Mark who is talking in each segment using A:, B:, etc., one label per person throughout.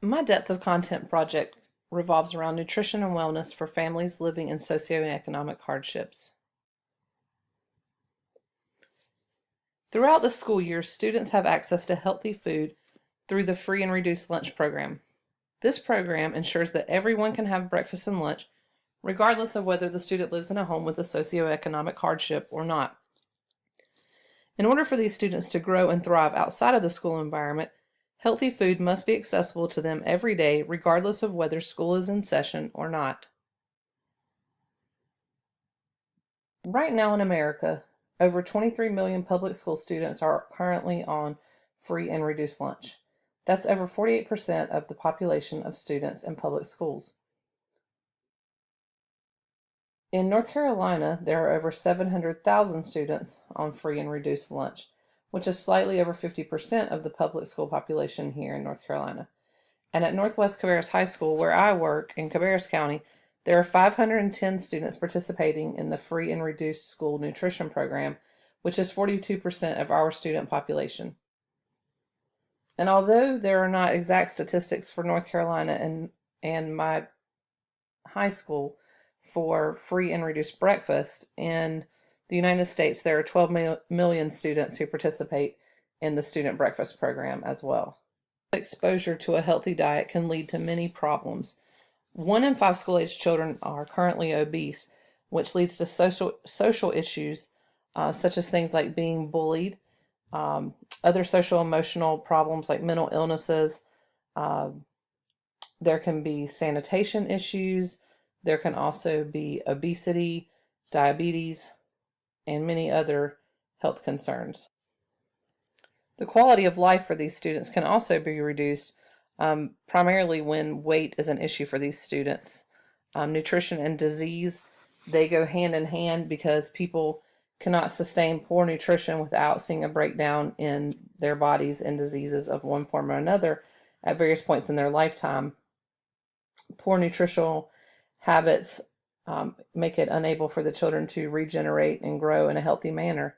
A: My depth of content project revolves around nutrition and wellness for families living in socioeconomic hardships. Throughout the school year, students have access to healthy food through the free and reduced lunch program. This program ensures that everyone can have breakfast and lunch, regardless of whether the student lives in a home with a socioeconomic hardship or not. In order for these students to grow and thrive outside of the school environment, healthy food must be accessible to them every day, regardless of whether school is in session or not. Right now in America, over 23 million public school students are currently on free and reduced lunch. That's over 48% of the population of students in public schools. In North Carolina, there are over 700,000 students on free and reduced lunch, which is slightly over 50% of the public school population here in North Carolina. And at Northwest Cabarrus High School, where I work in Cabarrus County, there are 510 students participating in the free and reduced school nutrition program, which is 42% of our student population. And although there are not exact statistics for North Carolina and my high school for free and reduced breakfast, in the United States, there are 12 million students who participate in the student breakfast program as well. Exposure to a healthy diet can lead to many problems. 1 in 5 school-age children are currently obese, which leads to social issues such as things like being bullied, other social emotional problems like mental illnesses. Uh, there can be sanitation issues. There can also be obesity, diabetes, and many other health concerns. The quality of life for these students can also be reduced, primarily when weight is an issue for these students. Nutrition and disease, they go hand in hand because people cannot sustain poor nutrition without seeing a breakdown in their bodies and diseases of one form or another at various points in their lifetime. Poor nutritional habits make it unable for the children to regenerate and grow in a healthy manner.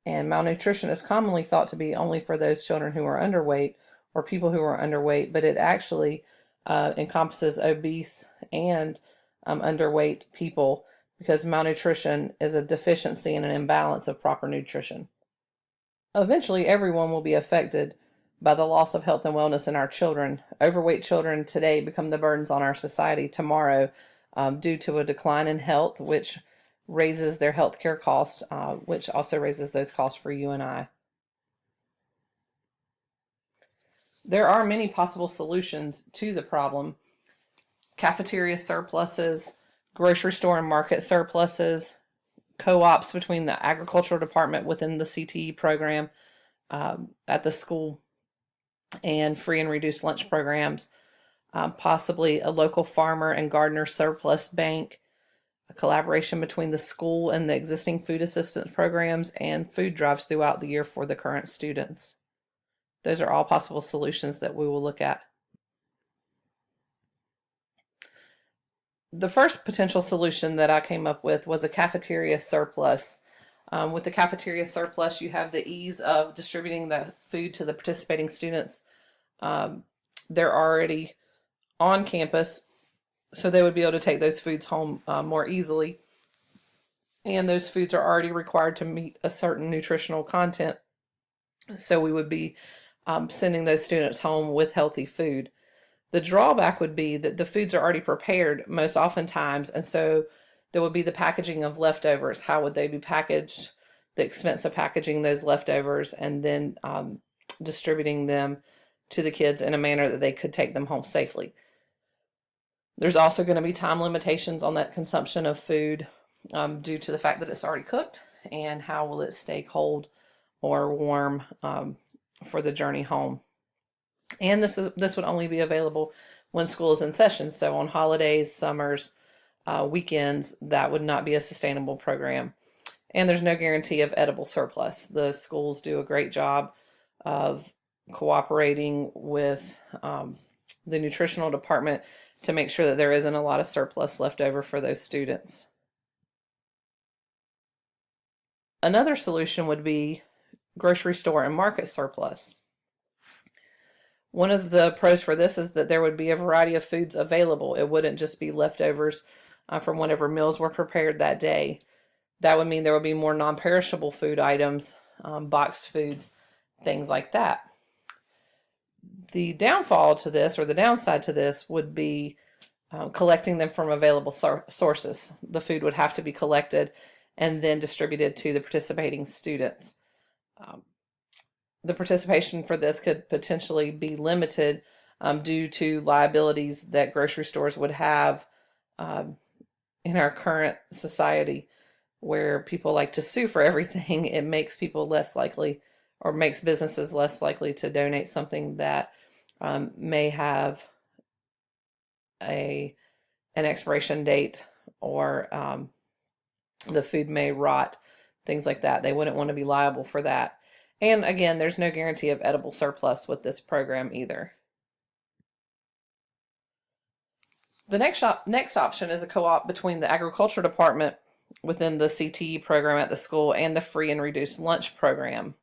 A: And malnutrition is commonly thought to be only for those children who are underweight or people who are underweight, but it actually encompasses obese and underweight people because malnutrition is a deficiency and an imbalance of proper nutrition. Eventually, everyone will be affected by the loss of health and wellness in our children. Overweight children today become the burdens on our society tomorrow due to a decline in health, which raises their health care costs, which also raises those costs for you and I. There are many possible solutions to the problem. Cafeteria surpluses, grocery store and market surpluses, co-ops between the agricultural department within the CTE program at the school, and free and reduced lunch programs, possibly a local farmer and gardener surplus bank, a collaboration between the school and the existing food assistance programs, and food drives throughout the year for the current students. Those are all possible solutions that we will look at. The first potential solution that I came up with was a cafeteria surplus. With the cafeteria surplus, you have the ease of distributing the food to the participating students. They're already on campus, so they would be able to take those foods home more easily. And those foods are already required to meet a certain nutritional content. So we would be sending those students home with healthy food. The drawback would be that the foods are already prepared most oftentimes, and so there would be the packaging of leftovers. How would they be packaged? The expense of packaging those leftovers and then distributing them to the kids in a manner that they could take them home safely. There's also going to be time limitations on that consumption of food due to the fact that it's already cooked, and how will it stay cold or warm for the journey home. And this would only be available when school is in session. So on holidays, summers, weekends, that would not be a sustainable program. And there's no guarantee of edible surplus. The schools do a great job of cooperating with the nutritional department to make sure that there isn't a lot of surplus left over for those students. Another solution would be grocery store and market surplus. One of the pros for this is that there would be a variety of foods available. It wouldn't just be leftovers from whatever meals were prepared that day. That would mean there would be more non-perishable food items, boxed foods, things like that. The downfall to this, or the downside to this, would be collecting them from available sources. The food would have to be collected and then distributed to the participating students. The participation for this could potentially be limited due to liabilities that grocery stores would have in our current society, where people like to sue for everything. It makes people less likely, or makes businesses less likely to donate something that may have an expiration date, or the food may rot, things like that. They wouldn't want to be liable for that. And again, there's no guarantee of edible surplus with this program either. The next option is a co-op between the agriculture department within the CTE program at the school and the free and reduced lunch program.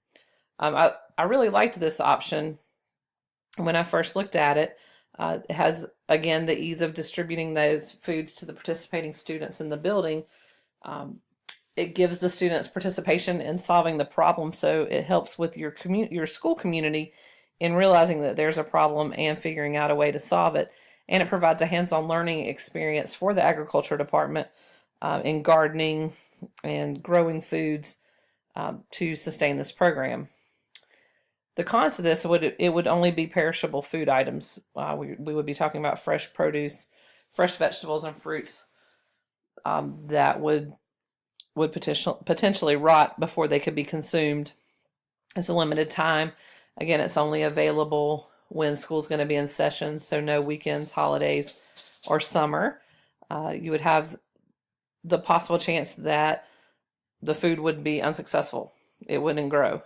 A: I really liked this option when I first looked at it. It has, again, the ease of distributing those foods to the participating students in the building. It gives the students participation in solving the problem, so it helps with your school community in realizing that there's a problem and figuring out a way to solve it. And it provides a hands-on learning experience for the agriculture department in gardening and growing foods to sustain this program. The cons to this it would only be perishable food items. We would be talking about fresh produce, fresh vegetables and fruits that would potentially rot before they could be consumed. It's a limited time. Again, it's only available when school's going to be in session, so no weekends, holidays, or summer. You would have the possible chance that the food would be unsuccessful. It wouldn't grow.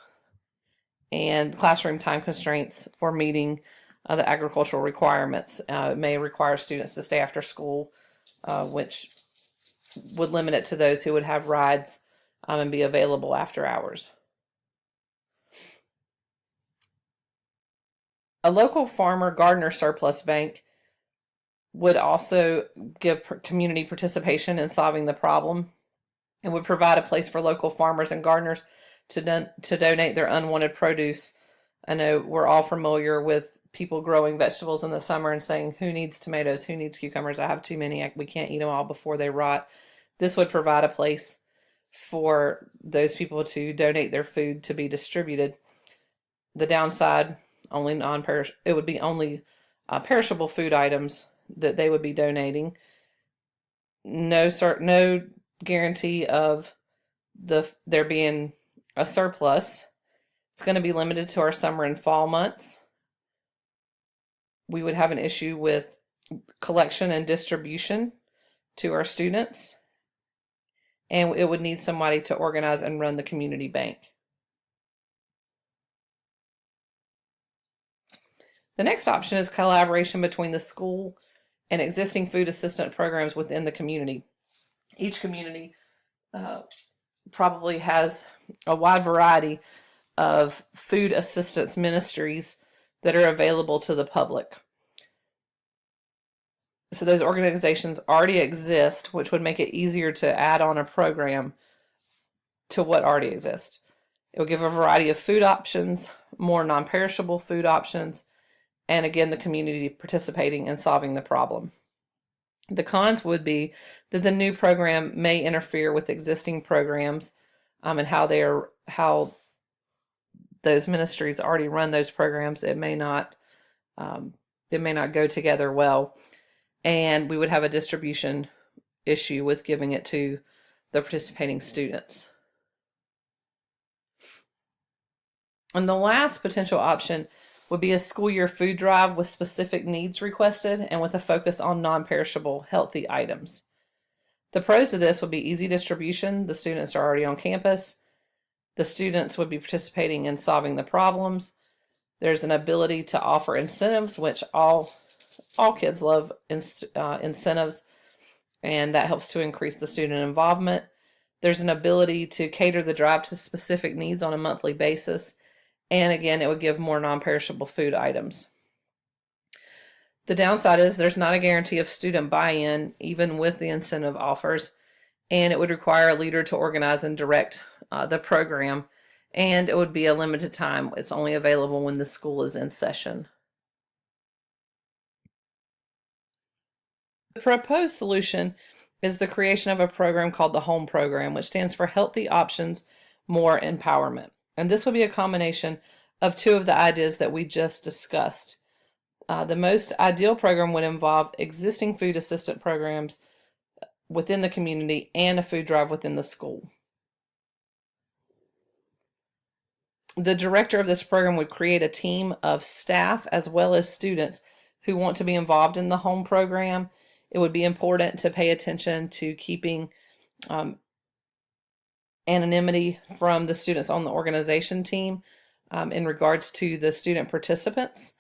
A: And classroom time constraints for meeting the agricultural requirements. It may require students to stay after school, which would limit it to those who would have rides and be available after hours. A local farmer gardener surplus bank would also give community participation in solving the problem. It would provide a place for local farmers and gardeners to donate their unwanted produce. I know we're all familiar with people growing vegetables in the summer and saying, who needs tomatoes, who needs cucumbers, I have too many, we can't eat them all before they rot. This would provide a place for those people to donate their food to be distributed. The downside, it would be only perishable food items that they would be donating. No guarantee of there being a surplus. It's going to be limited to our summer and fall months. We would have an issue with collection and distribution to our students, and it would need somebody to organize and run the community bank. The next option is collaboration between the school and existing food assistant programs within the community. Each community probably has a wide variety of food assistance ministries that are available to the public. So those organizations already exist, which would make it easier to add on a program to what already exists. It will give a variety of food options, more non-perishable food options, and again, the community participating in solving the problem. The cons would be that the new program may interfere with existing programs and how those ministries already run those programs. It may not go together well, and we would have a distribution issue with giving it to the participating students. And the last potential option would be a school year food drive with specific needs requested and with a focus on non-perishable healthy items. The pros of this would be easy distribution. The students are already on campus. The students would be participating in solving the problems. There's an ability to offer incentives, which all kids love incentives, and that helps to increase the student involvement. There's an ability to cater the drive to specific needs on a monthly basis. And again, it would give more non-perishable food items. The downside is there's not a guarantee of student buy-in, even with the incentive offers, and it would require a leader to organize and direct the program, and it would be a limited time. It's only available when the school is in session. The proposed solution is the creation of a program called the HOME program, which stands for Healthy Options, More Empowerment. And this would be a combination of two of the ideas that we just discussed. The most ideal program would involve existing food assistant programs within the community and a food drive within the school. The director of this program would create a team of staff as well as students who want to be involved in the HOME program. It would be important to pay attention to keeping anonymity from the students on the organization team in regards to the student participants.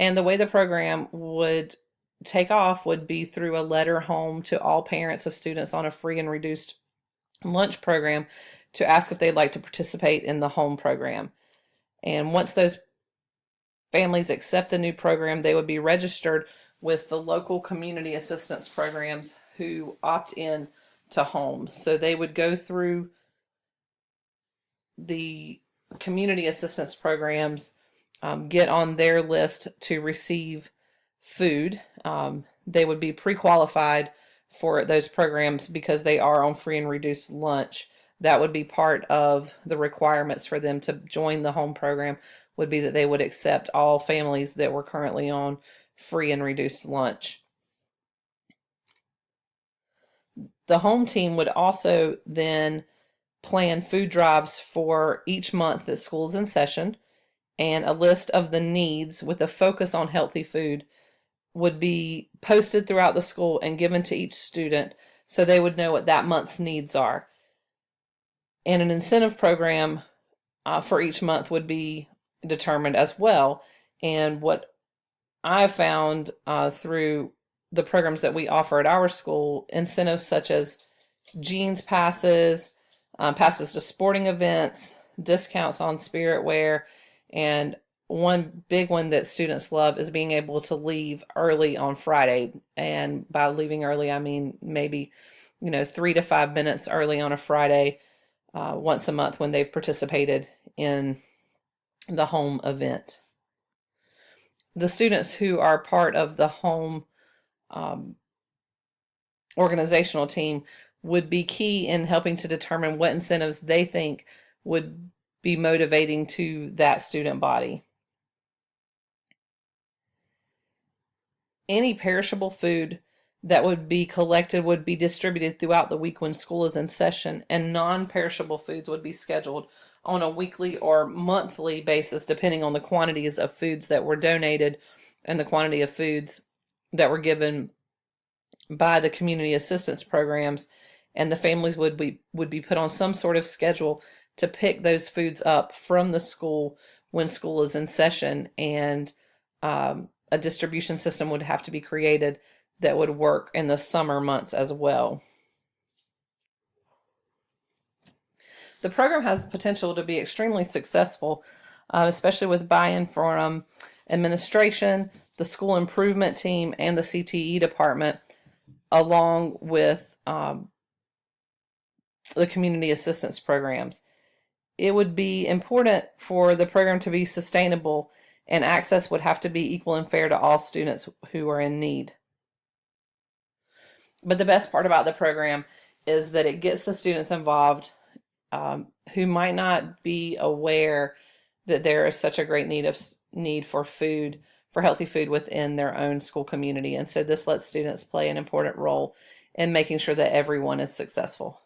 A: And the way the program would take off would be through a letter home to all parents of students on a free and reduced lunch program to ask if they'd like to participate in the HOME program. And once those families accept the new program, they would be registered with the local community assistance programs who opt in to HOME. So they would go through the community assistance programs, get on their list to receive food. They would be pre-qualified for those programs because they are on free and reduced lunch. That would be part of the requirements for them to join the HOME program, would be that they would accept all families that were currently on free and reduced lunch. The HOME team would also then plan food drives for each month that school's in session, and a list of the needs with a focus on healthy food would be posted throughout the school and given to each student so they would know what that month's needs are. And an incentive program for each month would be determined as well. And what I found through the programs that we offer at our school, incentives such as jeans passes, passes to sporting events, discounts on spirit wear, and one big one that students love is being able to leave early on Friday. And by leaving early, I mean maybe 3 to 5 minutes early on a Friday once a month when they've participated in the HOME event. The students who are part of the HOME organizational team would be key in helping to determine what incentives they think would be motivating to that student body. Any perishable food that would be collected would be distributed throughout the week when school is in session, and non-perishable foods would be scheduled on a weekly or monthly basis depending on the quantities of foods that were donated and the quantity of foods that were given by the community assistance programs, and the families would be put on some sort of schedule to pick those foods up from the school when school is in session, and a distribution system would have to be created that would work in the summer months as well. The program has the potential to be extremely successful, especially with buy-in from administration, the school improvement team, and the CTE department, along with the community assistance programs. It would be important for the program to be sustainable, and access would have to be equal and fair to all students who are in need. But the best part about the program is that it gets the students involved who might not be aware that there is such a great need for food, for healthy food within their own school community. And so this lets students play an important role in making sure that everyone is successful.